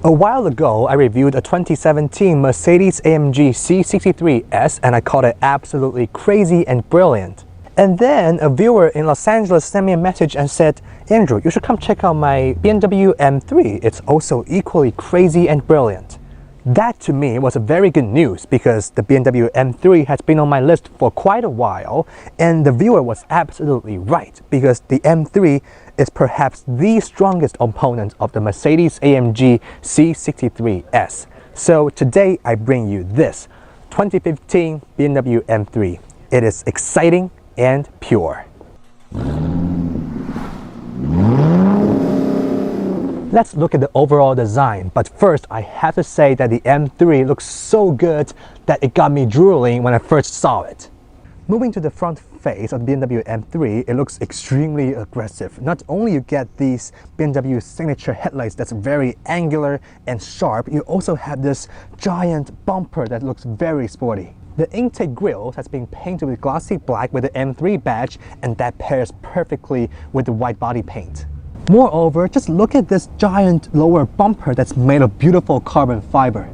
A while ago, I reviewed a 2017 Mercedes-AMG C63S and I called it absolutely crazy and brilliant. And then a viewer in Los Angeles sent me a message and said, Andrew, you should come check out my BMW M3. It's also equally crazy and brilliant. That to me was a very good news because the BMW M3 has been on my list for quite a while, and the viewer was absolutely right because the M3 is perhaps the strongest opponent of the Mercedes-AMG C63S. So today I bring you this 2015 BMW M3. It is exciting and pure. Let's look at the overall design, but first I have to say that the M3 looks so good that it got me drooling when I first saw it. Moving to the front face of the BMW M3, it looks extremely aggressive. Not only you get these BMW signature headlights that's very angular and sharp, you also have this giant bumper that looks very sporty. The intake grille has been painted with glossy black with the M3 badge, and that pairs perfectly with the white body paint. Moreover, just look at this giant lower bumper that's made of beautiful carbon fiber.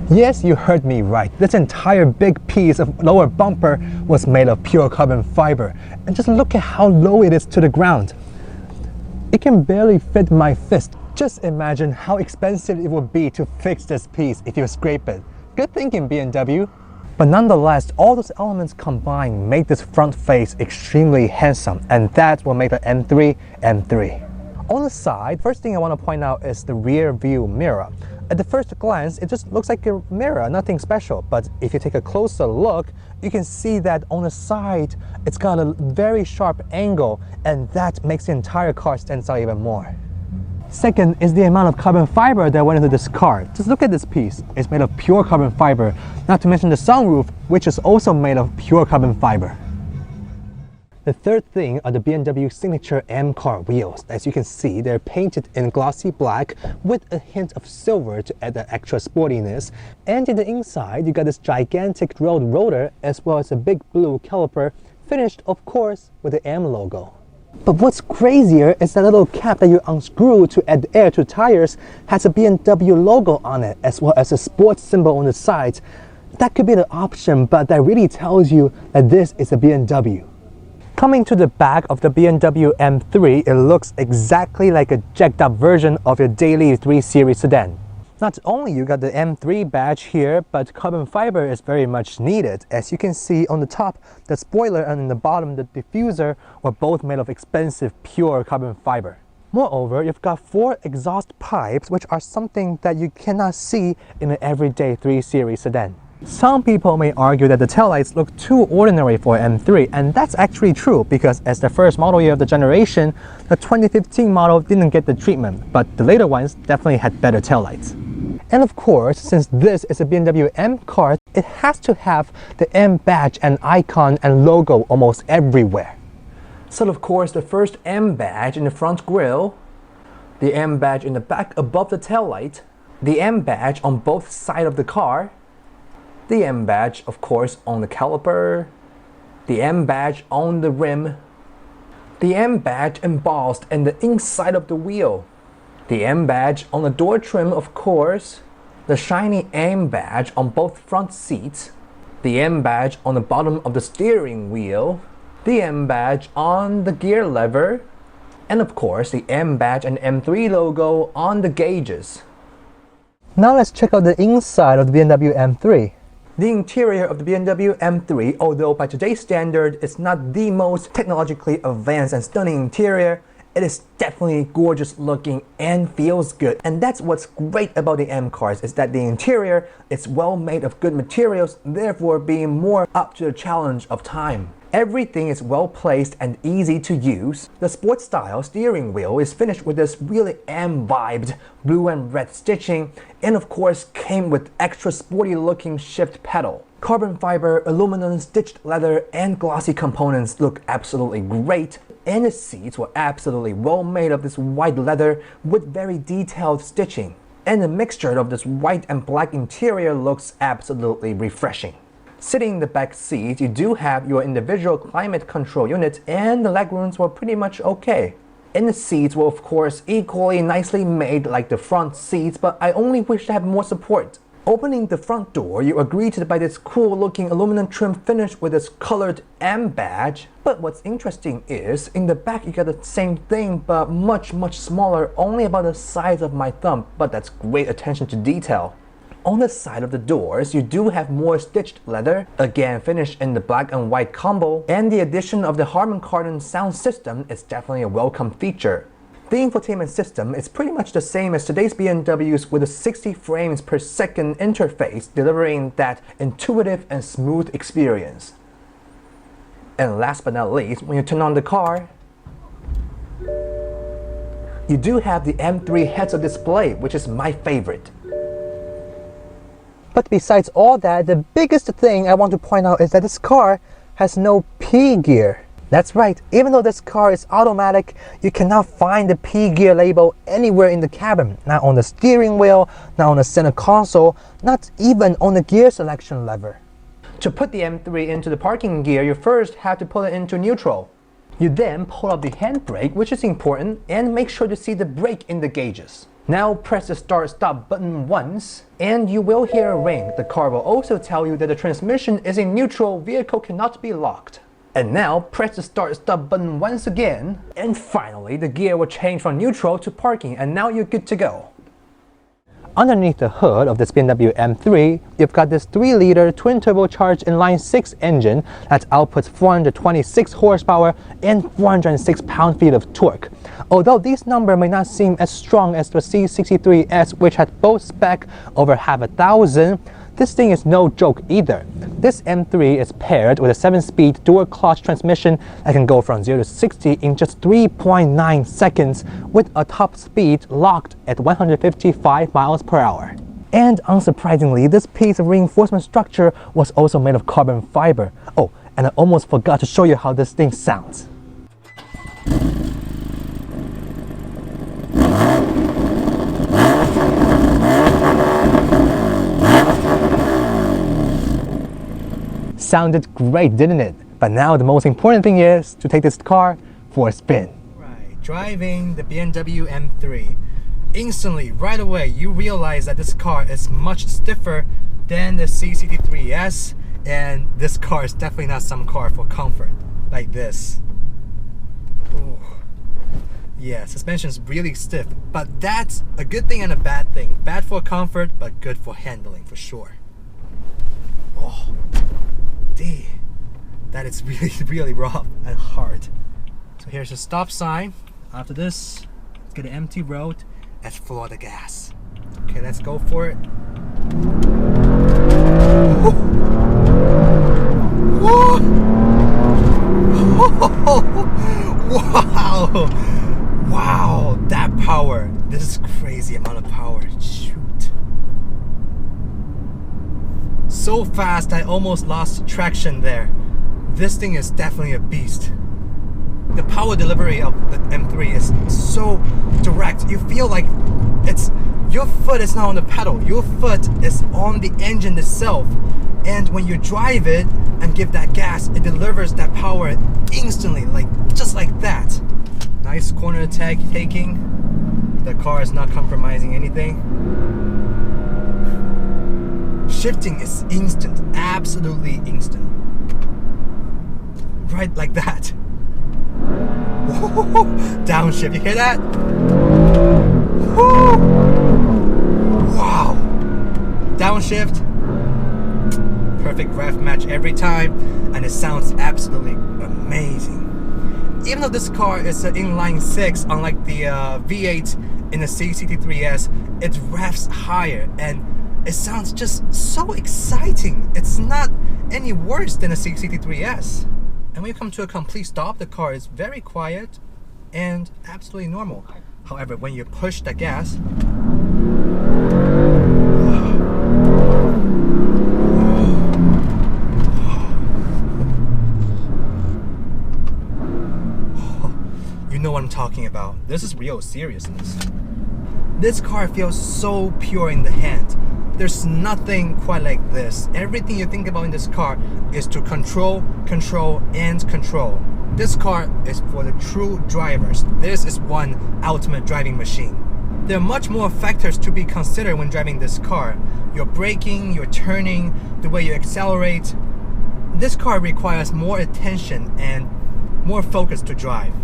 Yes, you heard me right. This entire big piece of lower bumper was made of pure carbon fiber. And just look at how low it is to the ground. It can barely fit my fist. Just imagine how expensive it would be to fix this piece if you scrape it. Good thinking, BMW. But nonetheless, all those elements combined make this front face extremely handsome, and that's what makes the M3 M3. On the side, first thing I want to point out is the rear view mirror. At the first glance, it just looks like a mirror, nothing special. But if you take a closer look, you can see that on the side, it's got a very sharp angle, and that makes the entire car stand out even more. Second is the amount of carbon fiber that went into this car. Just look at this piece. It's made of pure carbon fiber, not to mention the sunroof, which is also made of pure carbon fiber. The third thing are the BMW signature M car wheels. As you can see, they're painted in glossy black with a hint of silver to add the extra sportiness. And in the inside, you got this gigantic drilled rotor as well as a big blue caliper, finished of course with the M logo. But what's crazier is that little cap that you unscrew to add air to tires has a BMW logo on it as well as a sports symbol on the side. That could be the option, but that really tells you that this is a BMW. Coming to the back of the BMW M3, it looks exactly like a jacked up version of your daily 3 Series sedan. Not only you got the M3 badge here, but carbon fiber is very much needed. As you can see on the top, the spoiler and on the bottom, the diffuser were both made of expensive pure carbon fiber. Moreover, you've got 4 exhaust pipes, which are something that you cannot see in an everyday 3 Series sedan. Some people may argue that the taillights look too ordinary for M3, and that's actually true because as the first model year of the generation, the 2015 model didn't get the treatment, but the later ones definitely had better taillights. And of course, since this is a BMW M car, it has to have the M badge and icon and logo almost everywhere. So of course, the first M badge in the front grille, the M badge in the back above the taillight, the M badge on both sides of the car, the M badge, of course, on the caliper, the M badge on the rim, the M badge embossed in the inside of the wheel, the M badge on the door trim, of course, the shiny M badge on both front seats, the M badge on the bottom of the steering wheel, the M badge on the gear lever, and of course the M badge and M3 logo on the gauges. Now let's check out the inside of the BMW M3. The interior of the BMW M3, although by today's standard it's not the most technologically advanced and stunning interior, it is definitely gorgeous looking and feels good. And that's what's great about the M cars, is that the interior is well made of good materials, therefore being more up to the challenge of time. Everything is well placed and easy to use. The sports style steering wheel is finished with this really M-vibed blue and red stitching, and of course came with extra sporty looking shift pedal. Carbon fiber, aluminum, stitched leather, and glossy components look absolutely great. And the seats were absolutely well made of this white leather with very detailed stitching. And the mixture of this white and black interior looks absolutely refreshing. Sitting in the back seat, you do have your individual climate control unit, and the legrooms were pretty much okay. And the seats were of course equally nicely made like the front seats, but I only wish to have more support. Opening the front door, you're greeted by this cool looking aluminum trim finish with its colored M badge. But what's interesting is, in the back you get the same thing but much smaller, only about the size of my thumb, but that's great attention to detail. On the side of the doors, you do have more stitched leather, again finished in the black and white combo, and the addition of the Harman Kardon sound system is definitely a welcome feature. The infotainment system is pretty much the same as today's BMWs with a 60 frames per second interface, delivering that intuitive and smooth experience. And last but not least, when you turn on the car, you do have the M3 heads-up display, which is my favorite. But besides all that, the biggest thing I want to point out is that this car has no P gear. That's right, even though this car is automatic, you cannot find the P gear label anywhere in the cabin. Not on the steering wheel, not on the center console, not even on the gear selection lever. To put the M3 into the parking gear, you first have to put it into neutral. You then pull up the handbrake, which is important, and make sure to see the brake in the gauges. Now press the start-stop button once, and you will hear a ring. The car will also tell you that the transmission is in neutral, vehicle cannot be locked. And now press the start-stop button once again, and finally the gear will change from neutral to parking, and now you're good to go. Underneath the hood of this BMW M3, you've got this 3-liter twin-turbocharged inline-6 engine that outputs 426 horsepower and 406 pound-feet of torque. Although these numbers may not seem as strong as the C63S, which had both spec over 5,000, this thing is no joke either. This M3 is paired with a 7-speed dual-clutch transmission that can go from 0 to 60 in just 3.9 seconds with a top speed locked at 155 miles per hour. And unsurprisingly, this piece of reinforcement structure was also made of carbon fiber. Oh, and I almost forgot to show you how this thing sounds. Sounded great, didn't it? But now the most important thing is to take this car for a spin. Right, driving the BMW M3. Instantly, right away, you realize that this car is much stiffer than the C63S, and this car is definitely not some car for comfort like this. Ooh. Yeah, suspension is really stiff, but that's a good thing and a bad thing. Bad for comfort, but good for handling for sure. Oh. That is really rough and hard. So here's the stop sign. After this, let's get an empty road. Let's floor the gas. Okay, let's go for it. Whoa. Wow! Wow, that power. This is crazy amount of power. Shoot. So fast, I almost lost traction there. This thing is definitely a beast. The power delivery of the M3 is so direct. You feel like your foot is not on the pedal. Your foot is on the engine itself. And when you drive it and give that gas, it delivers that power instantly, just like that. Nice corner taking. The car is not compromising anything. Shifting is instant, absolutely instant. Right like that. Whoa, downshift, you hear that? Whoa. Wow. Downshift. Perfect rev match every time, and it sounds absolutely amazing. Even though this car is an inline 6, unlike the V8 in the C63S, it revs higher and it sounds just so exciting. It's not any worse than a C63S. And when you come to a complete stop, the car is very quiet and absolutely normal. However, when you push the gas, you know what I'm talking about. This is real seriousness. This car feels so pure in the hand. There's nothing quite like this. Everything you think about in this car is to control, control, and control. This car is for the true drivers. This is one ultimate driving machine. There are much more factors to be considered when driving this car. Your braking, your turning, the way you accelerate. This car requires more attention and more focus to drive.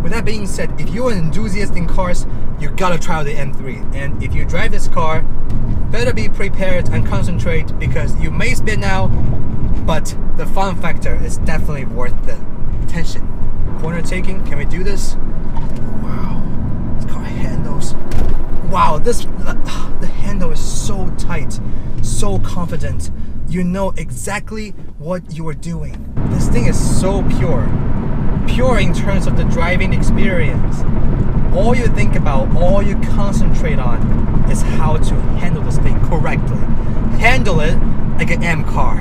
With that being said, if you're an enthusiast in cars, you gotta try out the M3. And if you drive this car, better be prepared and concentrate, because you may spin out, but the fun factor is definitely worth the attention. Corner taking, can we do this? Wow, this car handles. Wow, the handle is so tight, so confident. You know exactly what you are doing. This thing is so pure. Pure in terms of the driving experience. All you think about, all you concentrate on is how to handle this thing correctly. Handle it like an M car.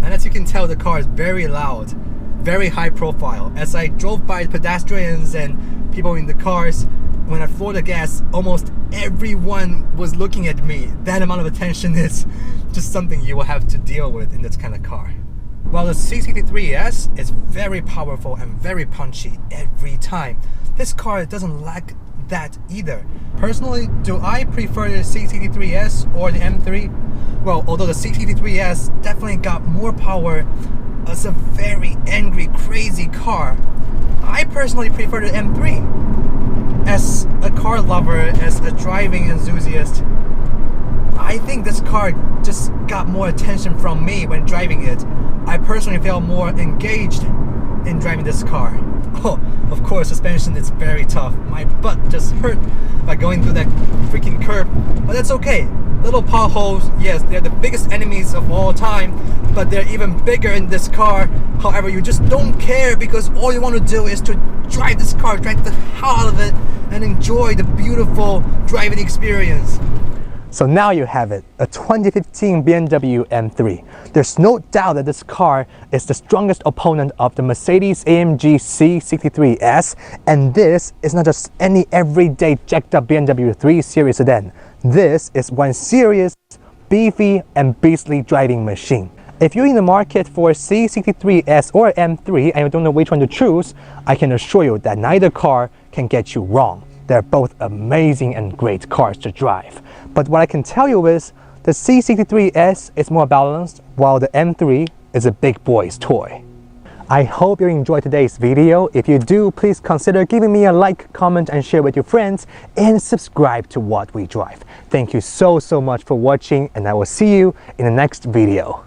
And as you can tell, the car is very loud, very high profile. As I drove by pedestrians and people in the cars, when I floored the gas, almost everyone was looking at me. That amount of attention is just something you will have to deal with in this kind of car. While the C63S is very powerful and very punchy every time, this car doesn't lack that either. Personally, do I prefer the C63S or the M3? Well, although the C63S definitely got more power as a very angry, crazy car, I personally prefer the M3. As a car lover, as a driving enthusiast, I think this car just got more attention from me when driving it. I personally felt more engaged in driving this car. Oh, of course, suspension is very tough. My butt just hurt by going through that freaking curb, but that's okay. Little potholes, yes, they're the biggest enemies of all time, but they're even bigger in this car. However, you just don't care, because all you want to do is to drive this car, drive the hell out of it, and enjoy the beautiful driving experience. So now you have it, a 2015 BMW M3. There's no doubt that this car is the strongest opponent of the Mercedes-AMG C63S, and this is not just any everyday jacked up BMW 3 Series sedan. This is one serious, beefy, and beastly driving machine. If you're in the market for a C63S or M3 and you don't know which one to choose, I can assure you that neither car can get you wrong. They're both amazing and great cars to drive. But what I can tell you is, the C63S is more balanced, while the M3 is a big boy's toy. I hope you enjoyed today's video. If you do, please consider giving me a like, comment, and share with your friends, and subscribe to What We Drive. Thank you so much for watching, and I will see you in the next video.